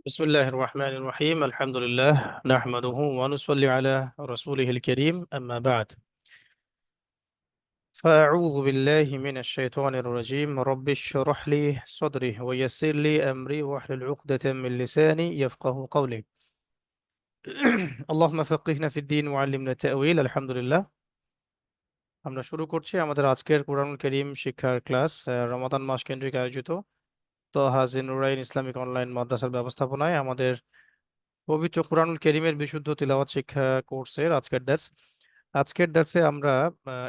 بسم الله الرحمن الرحيم الحمد لله نحمده ونصلي على رسوله الكريم أما بعد فأعوذ بالله من الشيطان الرجيم رب اشرح لي صدري ويسر لي أمري واحلل عقدة من لساني يفقه قولي اللهم فقهنا في الدين وعلمنا التأويل الحمد لله আমরা শুরু করছি আমাদের আজকের কুরআনুল কারীম শিক্ষার ক্লাস রমাদান মাস কেন্দ্রিক আয়োজিত তোহা জিন্নুরাইন ইসলামিক অনলাইন মাদ্রাসার ব্যবস্থাপনায় আমাদের পবিত্র কুরআনুল কারীমের বিশুদ্ধ তিলাওয়াত শিক্ষা কোর্সের আজকের দার্সে আমরা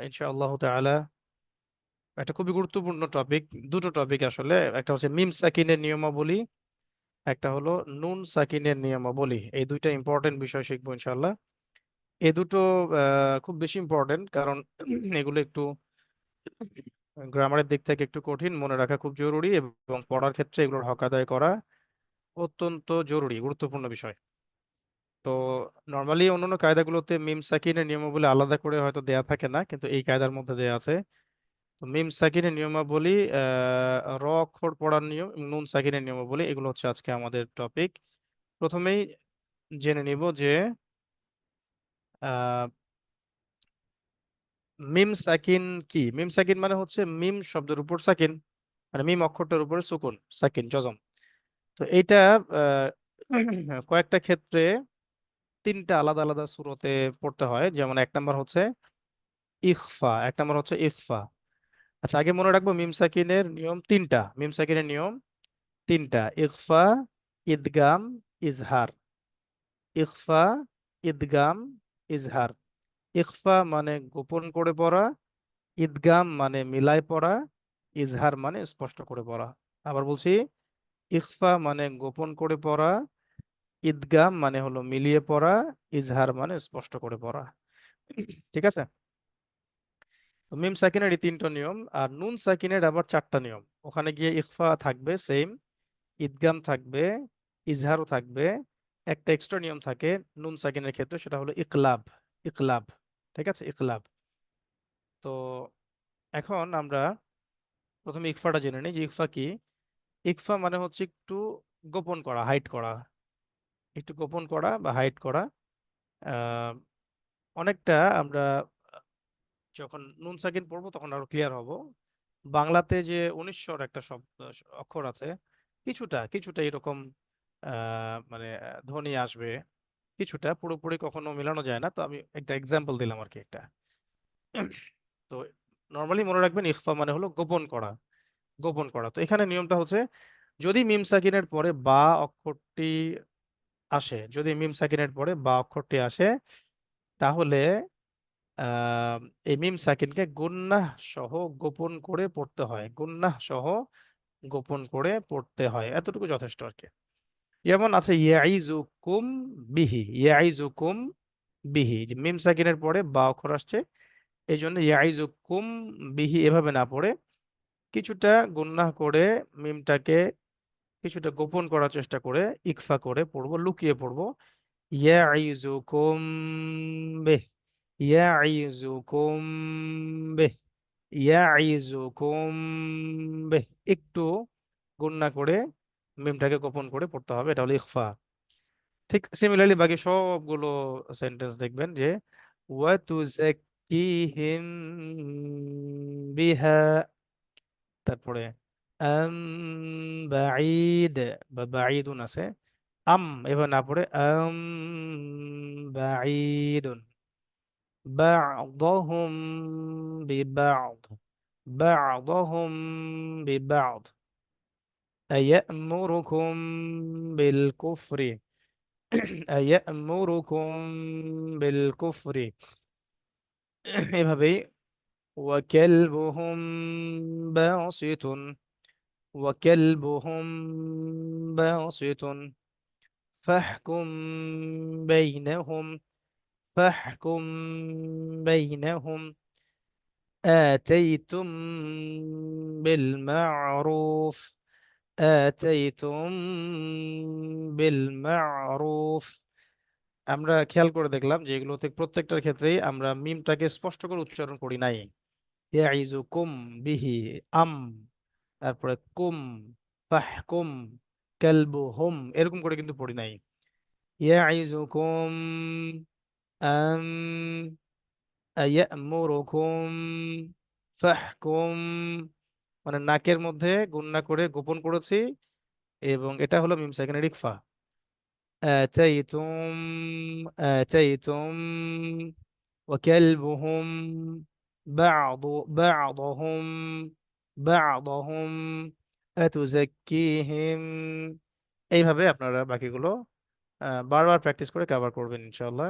ইনশাআল্লাহ তাআলা একটা খুবই গুরুত্বপূর্ণ টপিক, দুটো টপিক আসলে, একটা হচ্ছে মিম সাকিনের নিয়মাবলী, একটা হলো নুন সাকিনের নিয়মাবলী। এই দুইটা ইম্পর্টেন্ট বিষয় শিখবো ইনশাআল্লাহ। এই দুটো খুব বেশি ইম্পর্টেন্ট, কারণ এগুলো একটু গ্রামারের দিক থেকে একটু কঠিন, মনে রাখা খুব জরুরি, এবং পড়ার ক্ষেত্রে এগুলোর হক আদায় করা অত্যন্ত জরুরি, গুরুত্বপূর্ণ বিষয়। তো নর্মালি অন্যান্য কায়দাগুলোতে মিম সাকিনের নিয়মাবলী আলাদা করে হয়তো দেয়া থাকে না, কিন্তু এই কায়দার মধ্যে দেয়া আছে। তো মিম সাকিনের নিয়মাবলী, র অক্ষর পড়ার নিয়ম, নুন সাকিনের নিয়মাবলী, এগুলো হচ্ছে আজকে আমাদের টপিক। প্রথমেই জেনে নিব যে আহ, মিম সাকিন কি। মিম সাকিন মানে হচ্ছে মিম শব্দের উপর সাকিন, মানে মিম অক্ষরটার উপরে সুকুন, সাকিন জজম। তো এইটা আহ, কয়েকটা ক্ষেত্রে তিনটা আলাদা আলাদা সূরতে পড়তে হয়। যেমন এক নাম্বার হচ্ছে ইখফা, এক নাম্বার হচ্ছে ইখফা। আচ্ছা, আগে মনে রাখবো মিম সাকিনের নিয়ম তিনটা। মিম সাকিনের নিয়ম তিনটা: ইখফা, ইদগাম, ইজহার। ইখফা, ইদগাম, ইজহার। ইখফা মানে গোপন করে পড়া, ইদগাম মানে মিলায় পড়া, ইজহার মানে স্পষ্ট করে পড়া। আবার বলছি, ইখফা মানে গোপন করে পড়া, ইদগাম মানে হলো মিলিয়ে পড়া, ইজহার মানে স্পষ্ট করে পড়া। ঠিক আছে? তো মিম সাকিনের এই তিনটা নিয়ম, আর নুন সাকিনের আবার চারটা নিয়ম। ওখানে গিয়ে ইখফা থাকবে সেম, ইদগাম থাকবে, ইজহারও থাকবে। একটা এক্সট্রা নিয়ম থাকে নুন সাকিনের ক্ষেত্রে, সেটা হলো ইকলাব। ইকলাব, ঠিক আছে, ইকলাব। তো এখন আমরা প্রথমে ইকফাটা জেনে নিই যে ইকফা কি। ইকফা মানে হচ্ছে একটু গোপন করা, হাইড করা, একটু গোপন করা বা হাইড করা। আহ, অনেকটা আমরা যখন নুন সাকিন পড়বো তখন আরো ক্লিয়ার হব। বাংলাতে যে 19 একটা শব্দ, অক্ষর আছে, কিছুটা কিছুটা এরকম মানে ধ্বনি আসবে, কিছুটা, পুরোপুরি কখনো মেলানো যায় না। তো আমি একটা এক্সাম্পল দিলাম আর কি একটা। তো নর্মালি মনে রাখবেন ইখফা মানে হলো গোপন করা, গোপন করা। তো এখানে নিয়মটা হচ্ছে, যদি মিম সাকিনের পরে বা অক্ষরটি আসে, যদি মিম সাকিনের পরে বা অক্ষরটি আসে, তাহলে আহ এই মিম সাকিনকে গুন্নাহ সহ গোপন করে পড়তে হয়, গুন্নাহ সহ গোপন করে পড়তে হয়, এতটুকু যথেষ্ট আর কি। যেমন আছে ইয়াইজুকুম বিহি, ইয়াইজুকুম বিহি, যে মিম সাকিনের পরে বা অক্ষর আসছে, এই জন্য ইয়াইজুকুম বিহি এভাবে না পড়ে কিছুটা গুন্নাহ করে মিমটাকে কিছুটা গোপন করার চেষ্টা করে ইকফা করে পড়বো, লুকিয়ে পড়বো। ইয়াইজুকুম বিহ, ইয়াইজুকুম বিহ, ইয়াইজুকুম বিহ, একটু গুন্না করে মিমটাকে গোপন করে পড়তে হবে, এটা হলো ইখফা। ঠিক সিমিলারলি বাকি সবগুলো সেন্টেন্স দেখবেন যে ওয়াতুজাক্কিহিম বিহা, তারপরে আম বাঈদ বা বাঈদুন আছে, আম এবার না পড়ে আম বাঈদুন, বা'দহুম বিবা'দ, বা'দহুম বিবা'দ, আয়া'মুরুকুম বিল কুফরি, আয়া'মুরুকুম বিল কুফরি। এভাবেই ওয়াকালবুহুম বাসিতুন, ওয়াকালবুহুম বাসিতুন ফাহকুম বাইনাহুম, ফাহকুম বাইনাহুম آتيتم بالمعروف، آتيتم بالمعروف। আমরা খেয়াল করে দেখলাম যে এগুলোতে প্রত্যেকটার ক্ষেত্রেই আমরা মিমটাকে স্পষ্ট করে উচ্চারণ করি নাই। ইয়াইজুকুম বিহি, আম, তারপরে কুম, ফাহকুম, কালবুহুম এরকম করে কিন্তু পড়ি নাই। ইয়াইজুকুম আম ইয়ামুরুকুম ফাহকুম, মানে নাকের মধ্যে গুণনা করে গোপন করেছি, এবং এটা হলো মিম সাকিনের ইকফা। আতাইতুম আতাইতুম ওয়াকালবুহুম বা'দুহুম বা'দুহুম আতুযাক্কিহিম। এইভাবে আপনারা বাকিগুলো বারবার প্র্যাকটিস করে কভার করবেন ইনশাআল্লাহ।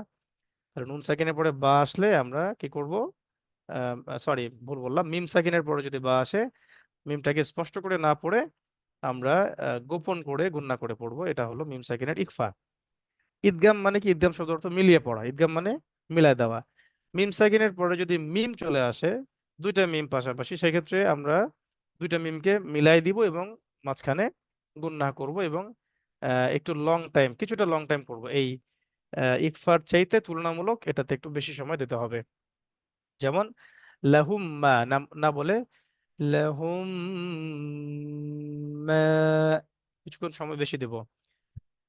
আর নুন সাকিনের পরে বা আসলে আমরা কি করব, সরি ভুল বললাম, মিম সাকিনের পরে যদি বা আসে মিমটাকে স্পষ্ট করে না পড়ে আমরা গোপন করে গুণনা করে পড়বো, এটা হলো মিম সাকিনের ইকফা। ঈদগাম মানে কি? ঈদগাম শব্দ অর্থ মিলিয়ে পড়া, ঈদগাম মানে মিলায় দেওয়া। মিম সাকিনের পরে যদি মিম চলে আসে, দুইটা মিম পাশাপাশি, সেক্ষেত্রে আমরা দুইটা মিমকে মিলাই দিব এবং মাঝখানে গুণনা করব, এবং একটু লং টাইম, কিছুটা লং টাইম করব। এই ইকফার চাইতে তুলনামূলক এটাতে একটু বেশি সময় দিতে হবে। যেমন লাহুম মা না না বলে লাহুম মা, কিছুক্ষণ সময় বেশি দেব।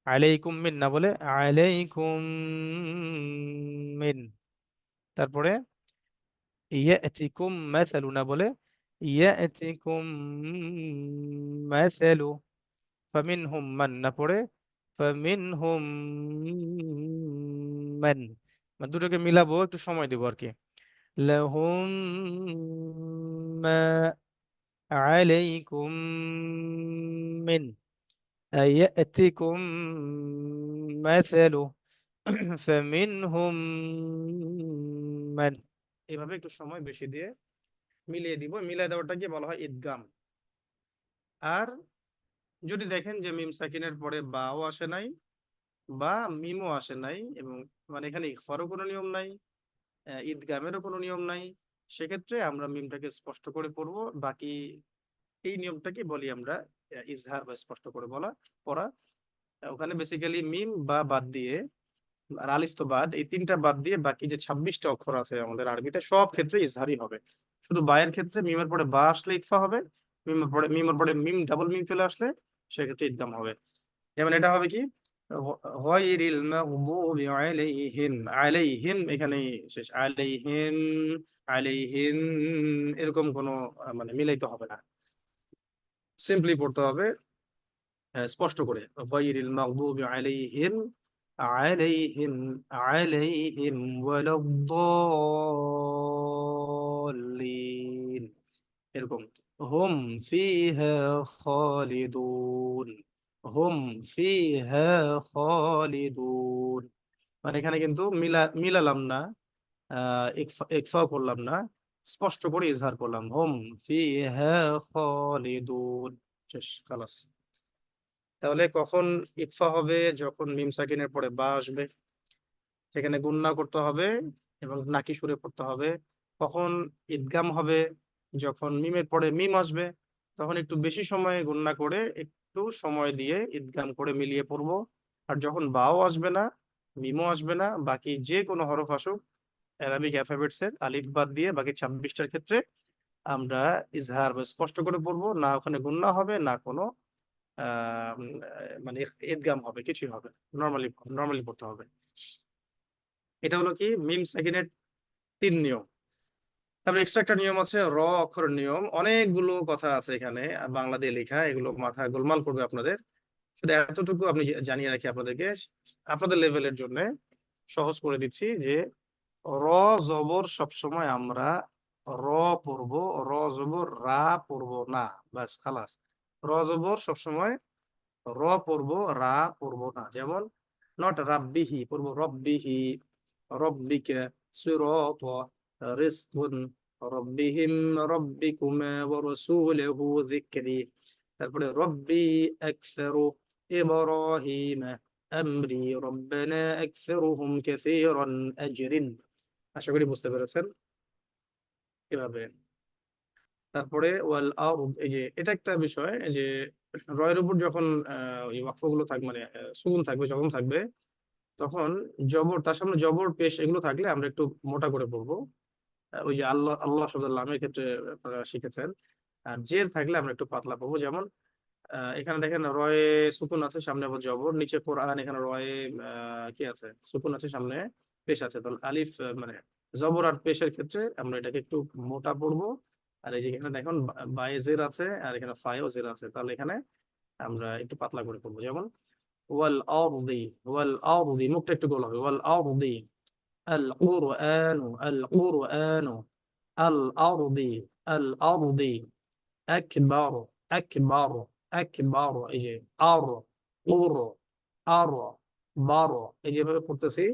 আলাইকুম মিন না বলে আলাইকুম মিন। তারপরে ইয়াতিকুম মাসালু না বলে ইয়াতিকুম মাসালু। ফামিনহুম মান না পড়ে ফামিনহুম মান, মানে দুটোকে মিলাবো, একটু সময় দেবো আর কি। লাহুম মা আলাইকুম মিন আয়াতিকুম মাসালু ফামিনহুম মান। এভাবে একটু সময় বেশি দিয়ে মিলিয়ে দিব, মিলিয়ে দেওয়াটাকে বলা হয় ইদগাম। আর যদি দেখেন যে মিম সাকিনের পরে বাও আসে নাই বা মিমও আসে নাই, এবং মানে এখানে ইখফারও কোনো নিয়ম নাই, ঈদগামেরও কোনো নিয়ম নাই, সেক্ষেত্রে আমরা মিমটাকে স্পষ্ট করে পড়বো। বাকি এই নিয়মটাকে বলি আমরা ইজহার বা স্পষ্ট করে বলা, পড়া। ওখানে বেসিক্যালি মিম বা বাদ দিয়ে, আর আলিফ তো বাদ, এই তিনটা বাদ দিয়ে বাকি যে 26টা অক্ষর আছে আমাদের আরবিতে সব ক্ষেত্রে ইজহারই হবে। শুধু বায়ের ক্ষেত্রে মিমের পরে বা আসলে ইকফা হবে, মিমের পরে মিম ডাবল মিম চলে আসলে সেক্ষেত্রে ইদগাম হবে। যেমন এটা হবে কি, গায়রিল মাগদুবি আলাইহিম, আলাইহিম এখানে শেষ, আলাইহিম আলাইহিম, এরকম কোনো মানে মিলাইতে হবে না, সিম্পলি পড়তে হবে স্পষ্ট করে, গায়রিল মাগদুবি আলাইহিম আলাইহিম আলাইহিম ওয়ালাদ-দাল্লিন, এরকম। হুম ফিহা খালিদুন, হুম ফিহা খালিদুন, মানে এখানে কিন্তু মিলালাম না, ইকফা করলাম না, স্পষ্ট করে ইজহার করলাম, হুম ফিহা খালিদুন। শেষ, খালাস। তাহলে কখন ইকফা হবে? যখন মিম সাকিনের পরে বা আসবে, সেখানে গুণনা করতে হবে এবং নাকি সুরে পড়তে হবে। কখন ইদগাম হবে? যখন মিমের পরে মিম আসবে, তখন একটু বেশি সময় গুণনা করে একটু সময় দিয়ে ইদগাম করে মিলিয়ে পড়বো। আর যখন বাও আসবে না, মিমও আসবে না, বাকি যে কোনো হরফ আসুক অ্যারাবিক অ্যালফাবেটস এর আলিফ বাদ দিয়ে বাকি 26টার ক্ষেত্রে আমরা ইজহার বা স্পষ্ট করে পড়বো না, ওখানে গুণনা হবে না কোনো মানে ইদগাম হবে, কিছুই হবে, নর্মালি নর্মালি পড়তে হবে। এটা হলো কি মিম সেকেন্ডের 3 নিয়ম। তারপরে এক্সট্রা একটা নিয়ম আছে র অক্ষরের নিয়ম, অনেকগুলো কথা আছে এখানে বাংলা দিয়ে লেখা, এগুলো মাথা গোলমাল করবে আপনাদের। শুধু এতটুকু আপনি জানিয়ে রাখি আপনাদেরকে, আপনাদের লেভেলের জন্য সহজ করে দিচ্ছি যে র জবর সবসময় আমরা র পড়বো, র জবর রা পড়বো না, বাস খালাস। র জবর সবসময় র পড়বো, রা পড়বো না। যেমন নট রাব্বিহি পড়বো রব্বিহি, রব্বিকা, সিরাত, রিজকুন, রব্বিহিম, রব্বিকুমা ওয়া রাসূলুহু যিকরি। তারপরে রব্বি আকসারু ইব্রাহিম আমরি রব্বানা আকসারুহুম কাসীরান আজরিন। আশা করি বুঝতে পেরেছেন এভাবে। তারপরে ওয়াল আরদ, এই যে এটা একটা বিষয় যে রয়ের উপর যখন ওই ওয়াকফগুলো থাকবে, মানে সুকুন থাকবে, যখন থাকবে তখন জবর, তার সামনে জবর পেশ এগুলো থাকলে আমরা একটু মোটা করে পড়বো। ওই যে আল্লাহ আল্লাহ শব্দ লামের ক্ষেত্রে আপনারা শিখেছেন। আর জের থাকলে আমরা একটু পাতলা পড়বো। যেমন এখানে দেখেন রয়ে সুকুন আছে, সামনে আবার জবর, নিচে কোরআন, এখানে রয়ে কি আছে, সুকুন আছে, সামনে পেশ আছে। তাহলে আলিফ মানে জবর আর পেশের ক্ষেত্রে আমরা এটাকে একটু মোটা পড়বো। আর এই যে এখানে দেখুন বায়ে জের আছে আর এখানে ফায়েও জের আছে, তাহলে এখানে আমরা একটু পাতলা করে পড়বো। যেমন ওয়াল আরদি, ওয়াল আরদি, মুখটা একটু গোল হবে, ওয়াল আরদি আল কুরআনু, আল কুরআনু আল আরদি, আল আরদি আকবার, আকবার, আকবার, এই যে আর উর আর বার, এই যেভাবে পড়তেছি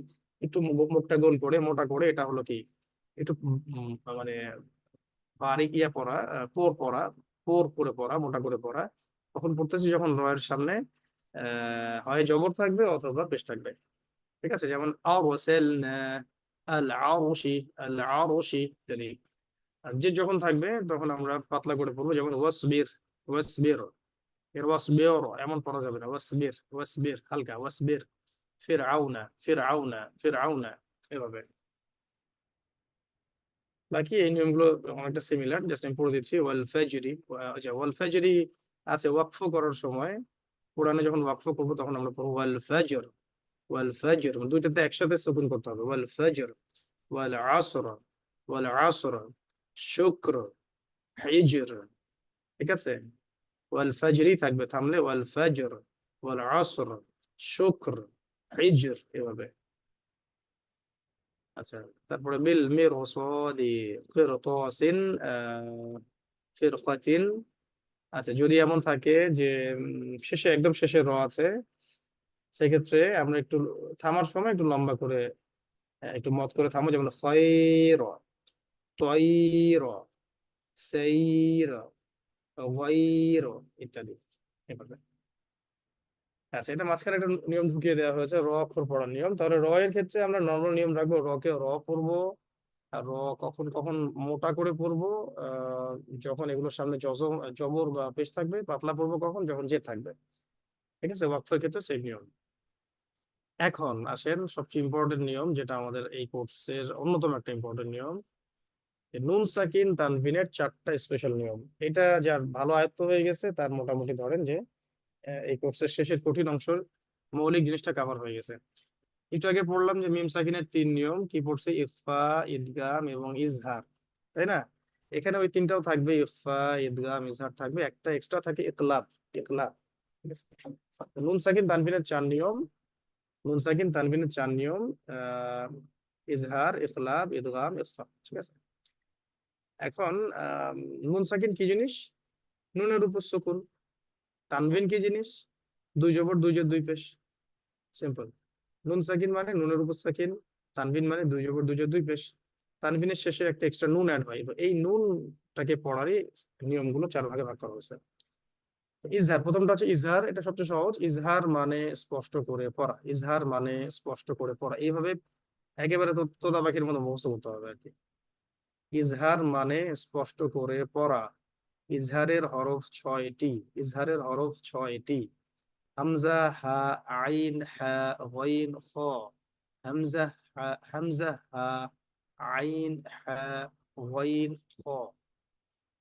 একটু মুখটা গোল করে মোটা করে, এটা হলো কি একটু মানে বারিক ইয়া পড়া, পোর পড়া, পোর করে পড়া, মোটা করে পড়া। তখন পড়তেছি যখন রয়ের সামনে হয় জবর থাকবে অথবা পেশ থাকবে। ঠিক আছে, যেমন আরসালনা আল আরশি, আল আরশি ইত্যাদি। আর যে যখন থাকবে তখন আমরা পাতলা করে পড়বো, যেমন ওয়াসবির, ওয়াসবির, এর ওয়াসবির এমন পড়া যাবে না, ওয়াসবির, ওয়াসবির হালকা, ওয়াসবির ফিরআউনা, ফিরআউনা, ফিরআউনা, এভাবে। বাকি এই নিয়মগুলো অনেকটা সিমিলার, জাস্ট আমি পড়ে দিচ্ছি। ওয়াল ফাজরি, আচ্ছা ওয়াল ফাজরি আছে ওয়াকফ করার সময়, কোরআনে যখন ওয়াকফ করবো তখন আমরা পড়বো ওয়াল ফাজর, ওয়াল ফাজর, দুইটাতে একসাথে সুকুন করতে হবে, ওয়াল ফাজর, ওয়াল আসর, ওয়াল আসর, শুক্র, হিজর। ঠিক আছে, ওয়াল ফাজরি থাকবে থামলে, ওয়াল ফাজর, ওয়াল আসর, শুক্র, হিজর, এভাবে। আচ্ছা, তারপরে বিল মিরসাদি কিরতাসিন ফিরকাতিন। আচ্ছা, যদি এমন থাকে যে শেষে একদম শেষে র আছে, সেক্ষেত্রে আমরা একটু থামার সময় একটু লম্বা করে একটু মত করে থামো, যেমন খয়র, তয়র, সেইর, গায়র ইত্যাদি, এভাবে। আচ্ছা, এটা মাঝখানে একটা নিয়ম ঢুকিয়ে দেওয়া হয়েছে, র অক্ষর পড়ার নিয়ম। তাহলে র এর ক্ষেত্রে আমরা নর্মাল নিয়ম রাখবো, র কে র পড়বো, আর র কখন কখন মোটা করে পড়বো, আহ যখন এগুলোর সামনে জবর বা পেশ থাকবে, পাতলা পড়বো কখন, যখন জের থাকবে। ঠিক আছে, ওয়াকফের ক্ষেত্রে সেই নিয়ম। এখন আসেন সবচেয়ে ইম্পর্টেন্ট নিয়ম, যেটা আমাদের এই কোর্সের অন্যতম একটা ইম্পর্টেন্ট নিয়ম, যে নুন সাকিন তানভিনের চারটা স্পেশাল নিয়ম। এটা যার ভালো আয়ত্ত হয়ে গেছে তার মোটামুটি ধরেন যে এই কোর্সের শেষের কঠিন অংশের মৌলিক জিনিসটা কভার হয়ে গেছে। একটু আগে পড়লাম যে মিম সাকিনের তিন নিয়ম, কি পড়ছে, ইখফা, ইদগাম এবং ইজহার, তাই না? এখানে ওই তিনটাও থাকবে, ইখফা, ইদগাম, ইজহার থাকবে, একটা এক্সট্রা থাকে ইকলাব, ইকলাব। ঠিক আছে, নুন সাকিন তানভিনের চার নিয়ম, নুন সাকিন তানভিনের চার নিয়ম, আহ ইজহার, ইকলাব, ইদগাম, ইখফা। ঠিক আছে, এখন নুন সাকিন কি জিনিস, নুনের উপর সুকুন। তানভিন কি জিনিস, দুই জবর দুই জের দুই পেশ, সিম্পল। নুন সাকিন মানে নুনের উপর সাকিন, তানভিন মানে দুই জবর দুই জের দুই পেশ। তানভিনের শেষে একটা এক্সট্রা নুন অ্যাড হয়, তো এই নুনটাকে পড়ারই নিয়মগুলো চার ভাগে ভাগ করা হয়েছে। ইজহার, প্রথমটা হচ্ছে ইজহার, এটা সবচেয়ে সহজ। ইজহার মানে স্পষ্ট করে পড়া, ইজহার মানে স্পষ্ট করে পড়া, এইভাবে একেবারে তোতা পাখির মতো মুখস্থ করতে হবে আর কি। ইজহার মানে স্পষ্ট করে পড়া। ইজহারের হরফ ছয়টি, ইজহারের হরফ ছয়টি। হামজা, হা, আইন, হা, গইন, খ। হামজা, হামজা, হা, আইন, হা, গইন, খ।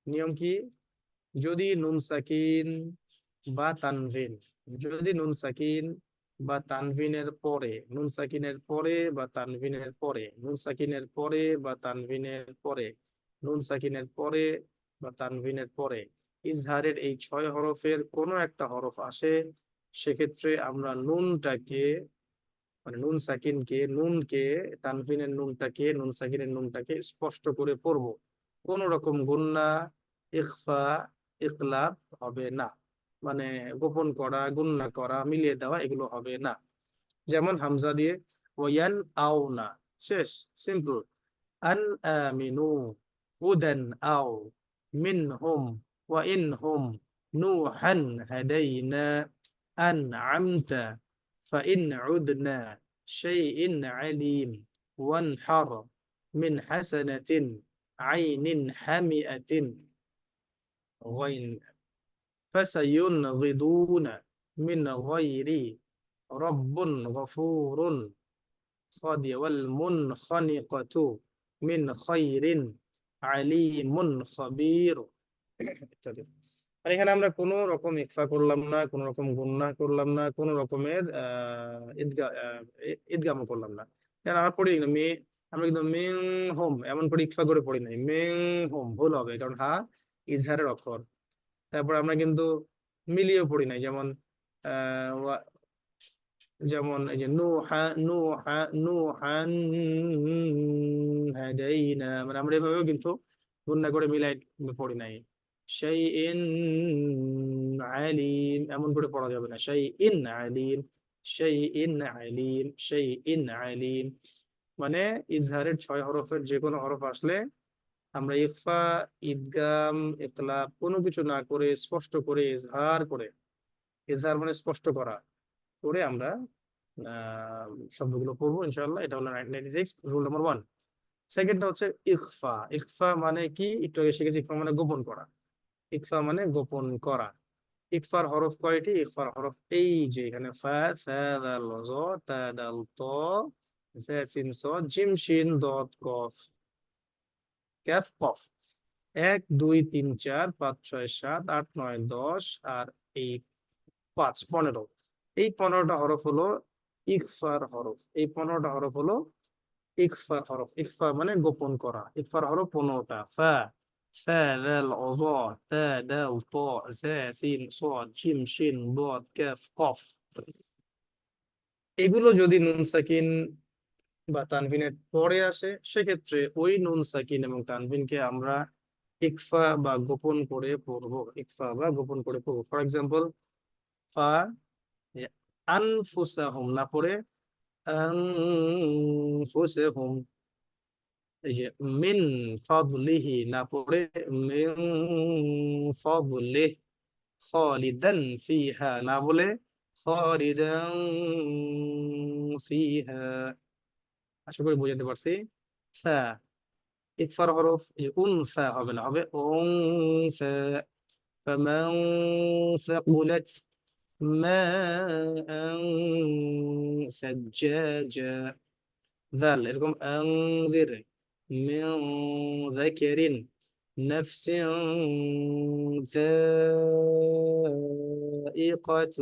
নিয়ম কি, যদি নুন সাকিন বা তানভিন, যদি নুন সাকিন বা তানভিনের পরে, নুন সাকিনের পরে বা তানভিনের পরে, নুন সাকিনের পরে বা তানভিনের পরে, নুন সাকিনের পরে বা তানভিনের পরে ইজহারের এই ছয় হরফের কোনো একটা হরফ আসে, সেক্ষেত্রে আমরা নুনটাকে মানে নুন সাকিনকে, নুনকে, তানভিনের নুনটাকে, নুন সাকিনের নুনটাকে স্পষ্ট করে পড়বো। কোন রকম গুন্না, ইখফা, ইকলাব হবে না, মানে গোপন করা, গুন্না করা, মিলিয়ে দেওয়া, এগুলো হবে না। যেমন হামজা দিয়ে ওয়ান আও না, শেষ, সিম্পল। আন আমিনু হুদান আও মিনহুম ওয়া ইনহুম নূহান হাদাইনা أنعمت فإن عدنا شيء عليم وانحر من حسنة عين حمئة غين فسينغضون من غير رب غفور خادي والمنخنقة من خير عليم خبير ইত্যাদি। মানে এখানে আমরা কোনো রকম ইকফা করলাম না, কোনো রকম গুণনা করলাম না, কোনো রকমের ঈদগামও করলাম না। কারণ আমরা পড়ি না আমরা কিন্তু মিং হোম এমন করে ইকফা করে পড়ি নাই, মিং হোম ভুল হবে, কারণ হা ইজহারের অক্ষর। তারপর আমরা কিন্তু মিলিয়েও পড়ি নাই, যেমন যেমন এই যে নুহান হাদাইনা, মানে আমরা এভাবেও কিন্তু গুণনা করে মিলাই পড়ি নাই। শাইইন আলিম এমন করে পড়া যাবে না, শাইইন আলিম, শাইইন আলিম, শাইইন আলিম। মানে ইজহারের 6 হরফের যে কোনো হরফ আসলে আমরা ইখফা, ইদগাম, ইকলাব কোনো কিছু না করে স্পষ্ট করে ইজহার করে, ইজহার মানে স্পষ্ট করা করে আমরা আহ শব্দগুলো পড়বো ইনশাআল্লাহ। এটা হলো 96 রুল নাম্বার 1। সেকেন্ডটা হচ্ছে ইখফা। ইখফা মানে কি, একটু আগে শিখেছি, ইখফা মানে গোপন করা। ইখফা মানে গোপন করা। ইকফার হরফ কয়টি? ইকফার হরফ এই যে এখানে ফা, সা, দাল, জ, তা, দাল, ত, ফা, সিন, সদ, জিম, শিন, দদ, কফ, ক্যাফ, কফ। 1 2 3 4 5 6 7 8 9 10 আর এই 5 15। এই 15টা হরফ হলো ইকফার হরফ। এই 15টা হরফ হলো ইকফার হরফ। ইকফা মানে গোপন করা। ইকফার হরফ 15টা: ফা, সা, দাল, জ, তা, দাল, ত, জা, সিন, সদ, জিম, শিন, দদ, কাফ, কফ। এগুলো যদি নুন সাকিন বা তানভিনের পরে আসে, সেক্ষেত্রে ওই নুন সাকিন এবং তানভিনকে আমরা ইকফা বা গোপন করে পড়বো। ইকফা বা গোপন করে পড়বো। ফর এক্সাম্পল, ফা, আনফুসাহুম না পড়ে আনফুসাহুম। এই যে মিন ফাদলিহি না পড়ে মিন ফাদলিহ। খালিদান ফিহা না বলে খালিদান ফিহা। আশা করি বুঝাতে পারছি। সা, ইকফার হরফ উনসা হবে না, হবে উনসা। ফামান সাকুলাত মাআন সাজ্জাজা। ذل এরকম أنذر من ذكر نفس ذائقة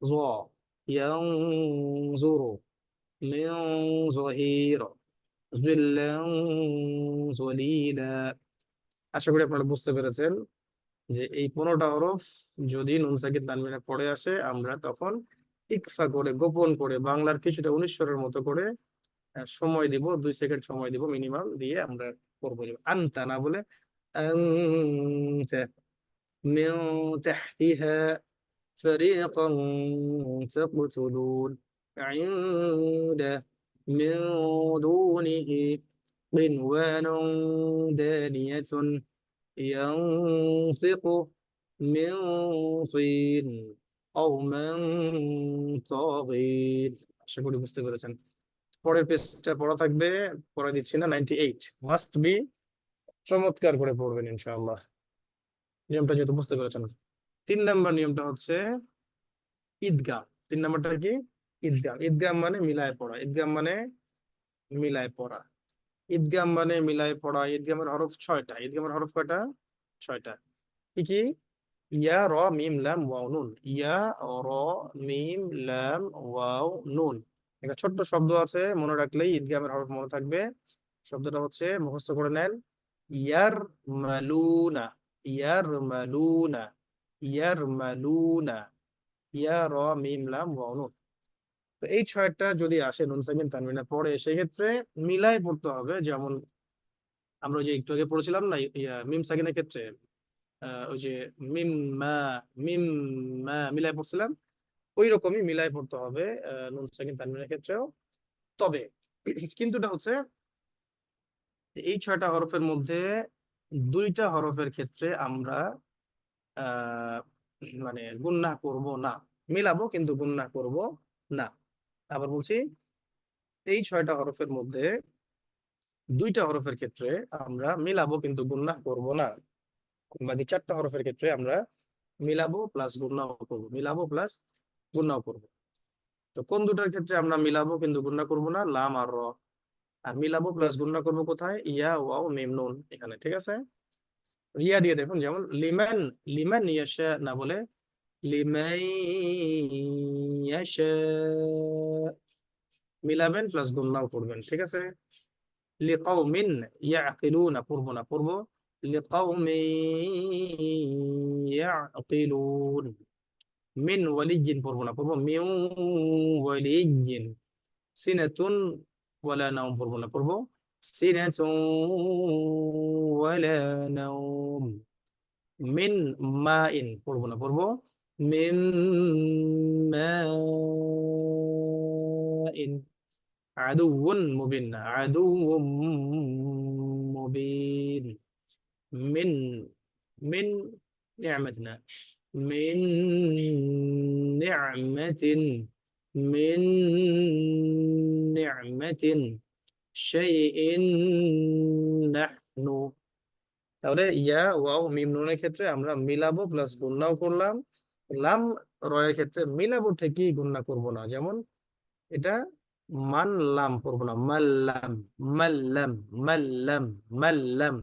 ظا ينظر من ظهير ظلا ظليلا। আশা করি আপনারা বুঝতে পেরেছেন যে এই 15টা হরফ যদি নুন সাকিন তানবিনে পড়ে আসে, আমরা তখন ইকফা করে গোপন করে বাংলার কিছুটা অনুস্বরের মতো করে সময় দিব, 2 সেকেন্ড সময় দিব মিনিমাম, দিয়ে আমরা করবো। আনতা না বলে আনতা। মিন তাহতিহা ফারিকান তাকতুলুন ইনদা মিন দুনিহি قنوان دانية ينطق من طين أو من طاغين। আশা করি বুঝতে পেরেছেন। পরের পেজটা পড়া থাকবে, পড়া দিচ্ছি না, 98 মাস্ট বি চমৎকার করে পড়বেন ইনশাআল্লাহ। নিয়মটা যেহেতু বুঝতে পেরেছেন। 3 নাম্বার নিয়মটা হচ্ছে ঈদগাম। 3 নাম্বারটা কি? ঈদগাম। ঈদগাম মানে মিলায় পড়া। ঈদগাম মানে মিলায় পড়া। ঈদগাম মানে মিলায় পড়া। ঈদগামের হরফ 6টা। ঈদগামের হরফ কয়টা? 6টা। কি কি? ইয়া, র, মিম, লাম, ওয়াও, নুন। ইয়া, র, মিম, লাম, ওয়াও, নুন। একটা ছোট্ট শব্দ আছে, মনে রাখলেই ঈদগামের হরফ মনে থাকবে। শব্দটা হচ্ছে, মুখস্থ করে নেন, ইয়ার মালুনা। ইয়ার মালুনা, ইয়ার মালুনা। ইয়া, র, মিম, লাম, ওয়াও, নুন। তো এই 6টা যদি আসে নুন সাকিন তানবিনে পড়ে, সেক্ষেত্রে মিলাই পড়তে হবে। যেমন আমরা ওই যে একটু আগে পড়েছিলাম না, মিম সাকিনের ক্ষেত্রে ওই যে মিম মা, মিম মা মিলাই পড়ছিলাম, ওই রকমই মিলাই পড়তে হবে নুন সাকিন তানবিনের ক্ষেত্রেও। তবে কিন্তুটা হচ্ছে, এই 6টা হরফের মধ্যে 2টা হরফের ক্ষেত্রে আমরা আহ মানে গুণনা করব না, মিলাবো কিন্তু গুণনা করব না। আবার বলছি, এই 6টা হরফের মধ্যে 2টা হরফের ক্ষেত্রে আমরা মিলাবো কিন্তু গুণনা করব না। বাকি 4টা হরফের ক্ষেত্রে আমরা মিলাবো প্লাস গুণনাও করবো, মিলাবো প্লাস গুণনাও করবো। তো কোন দুটার ক্ষেত্রে আমরা মিলাবো কিন্তু গুণনা করব না? লাম আর র। আর মিলাবো প্লাস গুণনা করবো কোথায়? ইয়া, ওয়াও, মিম, নুন, এখানে। ঠিক আছে। রিয়া দিয়ে দেখুন, যেমন লিমান, লিমান ইয়াশা না বলে লিমান ইয়াশা মিলাবেন, প্লাস গুণনাও করবেন, ঠিক আছে। লিকাউমিন ইয়াকিলুনা পড়বো না, পড়বো লিকাউমিন ইয়াকিলুন। মিন ওয়ালিয়্যিন পড়বো না, পড়বো মিন ওয়ালিয়্যিন। সিনাতুন ওয়ালা নাওম পড়বো না, পড়বো সিনাতুন ওয়ালা নাওম। মিন মাইন পড়বো না, পড়বো মিন মাইন। আদুউন মুবিন না, আদুউম মুবিন। মিন, মিন নি'মাতিনা, মিন নি'মাতিন, মিন নি'মাতিন শাইইন নাহনু। তাহলে ইয়া ওয়াও মিম নুনের ক্ষেত্রে আমরা মিলাবো প্লাস গুণনাও করলাম। লাম রয়ের ক্ষেত্রে মিলাবো ঠিকই, গুণনা করব না। যেমন এটা মানলাম পড়বো না, মাল্লাম, মাল্লাম, মাল্লাম, মাল্লাম,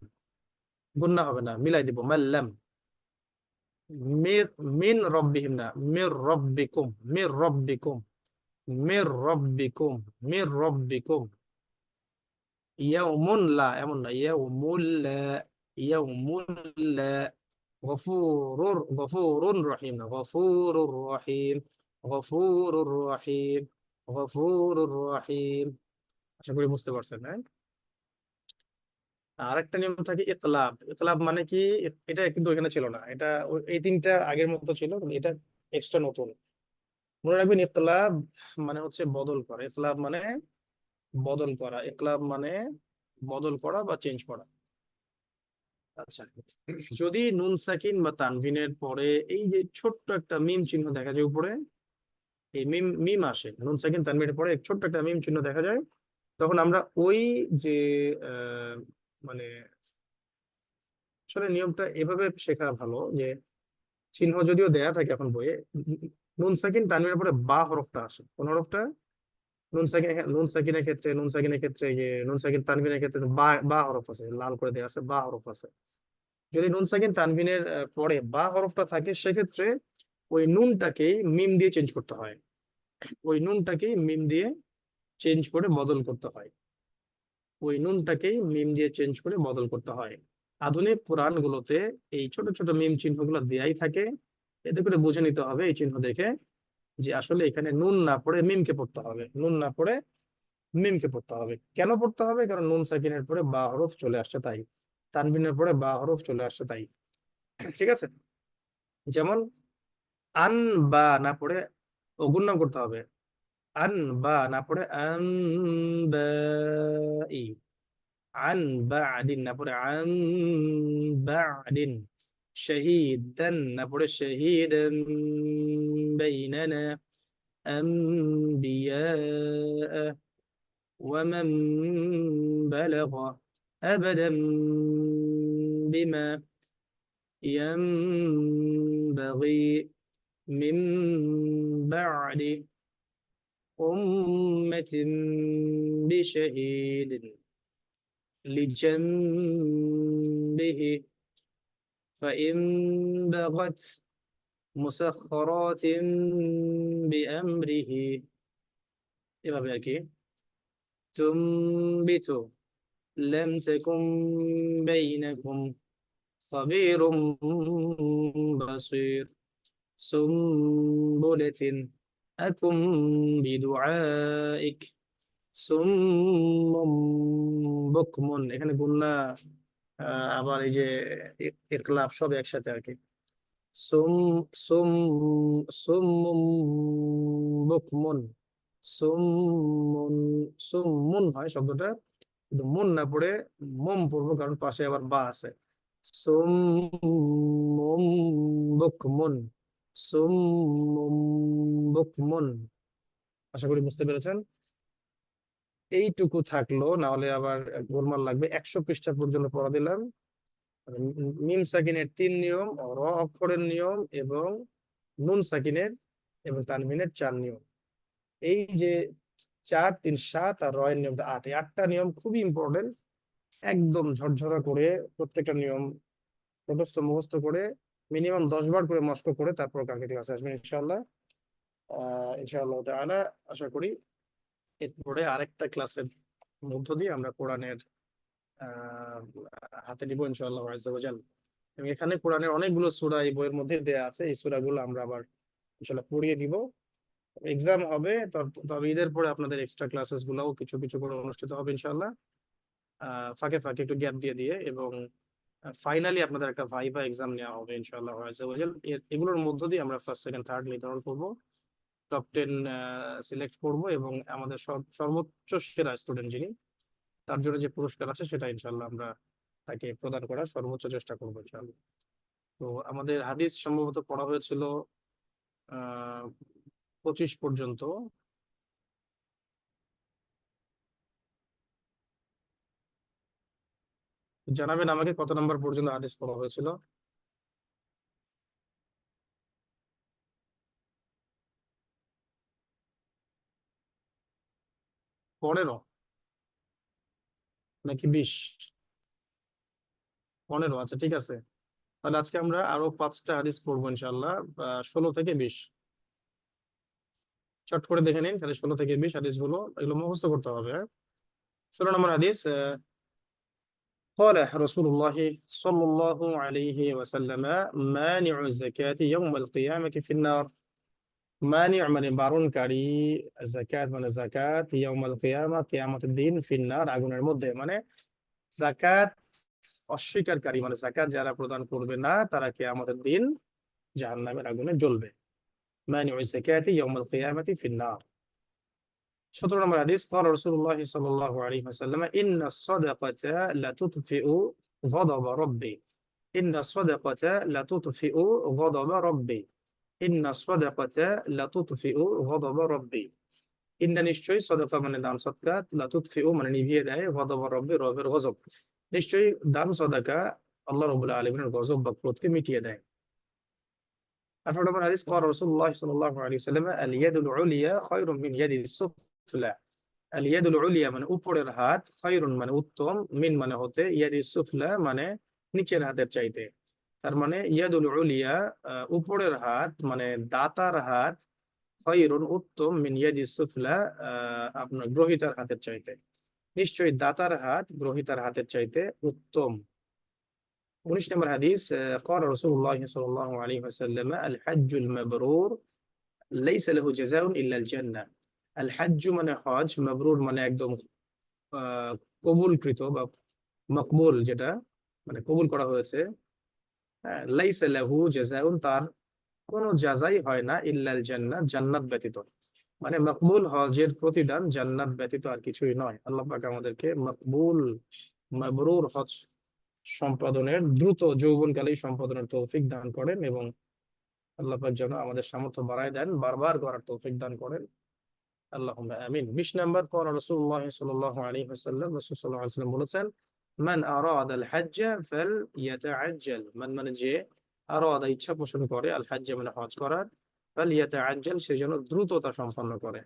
গুণনা হবে না, মিলাই দিব মাল্লাম। মির, মিন রব্বিহিম না, মির রব্বিকুম, মির রব্বিকুম, মির রব্বিকুম, মির রব্বিকুম। ইয়াউমুন লা, এমন না, ইয়াউমুল লা, ইয়াউমুল লা। গফুরুর, গফুরুন রহিম না, গফুরুর রহিম, গফুরুর রহিম, গফুরুর রহিম। আশা করি বুঝতে পারছেন, হ্যাঁ। আরেকটা নিয়ম থাকে ইকলাব। ইকলাব মানে কি? এটা কিন্তু এখানে ছিল না, এটা এই তিনটা আগের মতো ছিল, কিন্তু এটা এক্সট্রা নতুন। মনে রাখবেন, ইকলাব মানে হচ্ছে বদল করা। ইকলাব মানে বদল করা, ইকলাব মানে বদল করা বা চেঞ্জ করা। আচ্ছা, যদি নুন সাকিন বা তানভিনের পরে এই যে ছোট্ট একটা মিম চিহ্ন দেখা যায় উপরে, এই মিম, মিম আসে নুন সাকিন তানভিনের পরে ছোট্ট একটা মিম চিহ্ন দেখা যায়, তখন আমরা ওই যে আহ, মানে আসলে নিয়মটা এভাবে শেখা ভালো যে চিহ্ন যদিও দেয়া থাকে এখন বইয়ে, নুন সাকিন তানভীরের পরে বা হরফটা আসে, কোন হরফটা? নুন সাকিন, নুন সাকিনের ক্ষেত্রে, নুন সাকিনের ক্ষেত্রে যে নুন সাকিন তানভীরের ক্ষেত্রে বা, বা হরফ আছে, লাল করে দেয়া আছে, বা হরফ আছে। যদি নুন সাকিন তানভীরের পরে বা হরফটা থাকে, সেক্ষেত্রে ওই নুনটাকেই মিম দিয়ে চেঞ্জ করতে হয়, ওই নুনটাকেই মিম দিয়ে চেঞ্জ করে বদল করতে হয়, ওই নুনটাকেই মিম দিয়ে চেঞ্জ করে বদল করতে হয়। আধুনিক পুরাণগুলোতে এই ছোট ছোট মিম চিহ্নগুলো দেয়াই থাকে, এতে করে বুঝে নিতে হবে এই চিহ্ন দেখে যে আসলে এখানে নুন না পড়ে মিমকে পড়তে হবে, নুন না পড়ে মিমকে পড়তে হবে। কেন পড়তে হবে? কারণ নুন সাকিনের পরে বা হরফ চলে আসছে তাই, তানবিনের পরে বা হরফ চলে আসছে তাই, ঠিক আছে। যেমন আন বা না পড়ে ও গুণনাম করতে হবে, আন বা না পড়ে আন বা ই। আন বাদিন না পড়ে আন বাদিন। শাহিদান না পড়ে শাহিদান বাইনানা। أنبياء ومن بلغ أبدا بما ينبغي من بعد أمة بشهيد لجنبه فإن بغت مسخرات بأمره এভাবে আর কি। تنبت لم تكن بينكم خبير بصير سنبلة أكن بدعائك সুম বুকমুন। এখানে গুন্না আবার এই যে ইকলাব সব একসাথে আর কি। সুম, সুম, সুমুম বুকমুন, সুমুন, সুমুন হয় শব্দটা, কিন্তু মুন না পড়ে মুম পড়বো, কারণ পাশে আবার বা আছে। সুমুম বুকমুন, সুমুম বুকমুন। আশা করি বুঝতে পেরেছেন। এইটুকু থাকলো, না হলে আবার গোলমাল লাগবে। 100 পৃষ্ঠা পর্যন্ত পড়া দিলাম। মিম সাকিনের 3 নিয়ম, র অক্ষরের নিয়ম, এবং নুন সাকিনের এবং তানভিনের 4 নিয়ম। এই যে 4, 3, 7 আর রয়ের নিয়মটা 8, এই 8টা নিয়ম খুবই ইম্পর্টেন্ট। একদম ঝরঝরা করে প্রত্যেকটা নিয়ম মুখস্থ মুখস্থ করে মিনিমাম 10 বার করে মস্ক করে তারপর কালকে ক্লাসে আসবেন ইনশাআল্লাহ। ইনশাআল্লাহ তাআলা আশা করি এরপরে আরেকটা ক্লাসের মধ্য দিয়ে আমরা কোরআনের আহ হাতে নিব ইনশাআল্লাহ আযজা ওয়া জাল। এবং এখানে কোরআনের অনেকগুলো সূরা এই বইয়ের মধ্যে দেয়া আছে, এই সূরাগুলো আমরা আবার ইনশাআল্লাহ পড়িয়ে দিব। এক্সাম হবে, তবে ঈদের পরে আপনাদের এক্সট্রা ক্লাসেস গুলাও কিছু কিছু করে অনুষ্ঠিত হবে ইনশাআল্লাহ, ফাঁকে ফাঁকে একটু গ্যাপ দিয়ে দিয়ে। এবং ফাইনালি আপনাদের একটা ভাইভা এক্সাম নেওয়া হবে ইনশাআল্লাহ আযজা ওয়া জাল। এগুলোর মধ্য দিয়ে আমরা ফার্স্ট সেকেন্ড থার্ড নির্ধারণ করব, টপ 10 সিলেক্ট করব, এবং আমাদের সর্বোচ্চ সেরা স্টুডেন্ট যিনি, তার জন্য যে পুরস্কার আছে সেটা ইনশাআল্লাহ আমরা তাকে প্রদান করার সর্বোচ্চ চেষ্টা করবো ইনশাআল্লাহ। তো আমাদের হাদিস সম্ভবত পড়া হয়েছিল 25 পর্যন্ত। জানাবেন আমাকে কত নাম্বার পর্যন্ত হাদিস পড়া হয়েছিল। 15 নাকি 20? 15, আচ্ছা ঠিক আছে। তাহলে আজকে আমরা আরো 5টা হাদিস পড়বো ইনশাআল্লাহ, 16 থেকে 20। চট করে দেখে নিন, তাহলে 16 থেকে 20 হাদিস গুলো, এগুলো মুখস্থ করতে হবে, হ্যাঁ? 16 নম্বর হাদিস। قال رسول الله صلى الله عليه وسلم: مانع الزكاة يوم القيامة في النار। মানি' মানে বারণকারী, যাকাত মানে যাকাত, ইয়াউমাল কিয়ামা কিয়ামতের দিন, ফিন্নার আগুনের মধ্যে, মানে যাকাত অস্বীকারী মানে যাকাত যারা প্রদান করবে না তারা কিয়ামতের দিন জাহান্নামের আগুনে জ্বলবে। মানি'উজ যাকাতি ইয়াউমাল কিয়ামাতি ফিন্নার। 17 নম্বর হাদিস। قال رسول الله صلى الله عليه وسلم: إن الصدقة لا تطفئ غضب ربي إن الصدقة لا تطفئ غضب ربي إن الصدقة لا تطفئ غضب ربي। ইন্না নিশ্চয়ই, সদকা মানে দান সদকাত, লাতুতফিউ মানে নিভিয়ে দেয়, গযব রব্বি রবের গজব, নিশ্চয়ই দান সদকা আল্লাহ রাব্বুল আলামিনের গজব বা ক্রোধকে মিটিয়ে দেয়। 18 নম্বর হাদিস। قال رسول الله صلى الله عليه وسلم: اليد العليا خير من يد السفلى। اليد العليا মানে উপরের হাত, খায়রুন মানে উত্তম, মিন মানে হতে, ইয়াদি সুফলা মানে নিচের হাতের চাইতে। তার মানে ইয়াদুল উলিয়া উপরের হাত মানে দাতার হাত, খায়রুন উত্তম, মিন ইয়াদি সুফলা আপনার গ্রহিতার হাতের চাইতে, নিশ্চয়ই দাতার হাত গ্রহিতার হাতের চাইতে উত্তম। 19 নম্বর হাদিস। قال رسول الله صلى الله عليه وسلم: الحج المبرور ليس له جزاء إلا الجنة। الحج মানে হজ, মাবরুর মানে একদম কবুলকৃত বা মকবুল, যেটা মানে কবুল করা হয়েছে। লাইসা লাহু জাযাউন, তার কোনো যাজাই হয় না, ইল্লাল জান্নাত, জান্নাত ব্যতীত। মানে মকবুল হজের প্রতিদান জান্নাত ব্যতীত আর কিছুই নয়। আল্লাহ পাক আমাদেরকে মকবুল মাবরুর হজ সম্পাদনের, দ্রুত যৌবনকালেই সম্পাদনের তৌফিক দান করেন, এবং আল্লাহ পাক যেন আমাদের সামর্থ্য বাড়ায় দেন, বারবার করার তৌফিক দান করেন, আল্লাহুম্মা আমিন। 20 নম্বর। قال رسول الله صلى الله عليه وسلم, রাসূল সাল্লাল্লাহু আলাইহি ওয়াসাল্লাম বলেছেন: মান আরাদা আল হাজ্জ ফালইয়াতাআজ্জাল। মান মানে যে, আরাদা ইচ্ছা পোষণ করে, আল হাজ্জ মানে হজ করার, ফালইয়াতাআজ্জাল সে যেন দ্রুততা সম্পন্ন করে।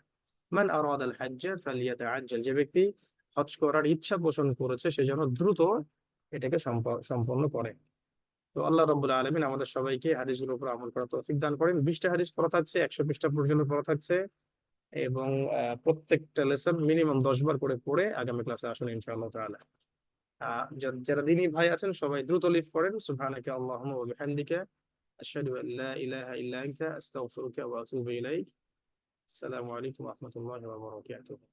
মান আরাদা আল হাজ্জ ফালইয়াতাআজ্জাল, যে ব্যক্তি হজ করার ইচ্ছা পোষণ করেছে সে যেন দ্রুত এটাকে সম্পন্ন করে। তো আল্লাহ রাব্বুল আলামিন আমাদের সবাইকে হাদিসগুলোর উপর আমল করার তৌফিক দান করেন। 20টা হাদিস পড়া থাকছে, 100 পৃষ্ঠা পর্যন্ত পড়া থাকছে, এবং প্রত্যেকটা লেসন মিনিমাম 10 বার করে পড়ে আগামী ক্লাসে আসুন ইনশাআল্লাহ তাআলা। যারা দিনী ভাই আছেন সবাই দ্রুত লিফ করেন, সুবহানাকা আল্লাহুম্মা ওয়া বিহামদিকা আশহাদু আল লা ইলাহা ইল্লা আনতা আস্তাগফিরুকা ওয়া আতুবু ইলাইক। আসসালামু আলাইকুম ওয়া রাহমাতুল্লাহি ওয়া বারাকাতুহু।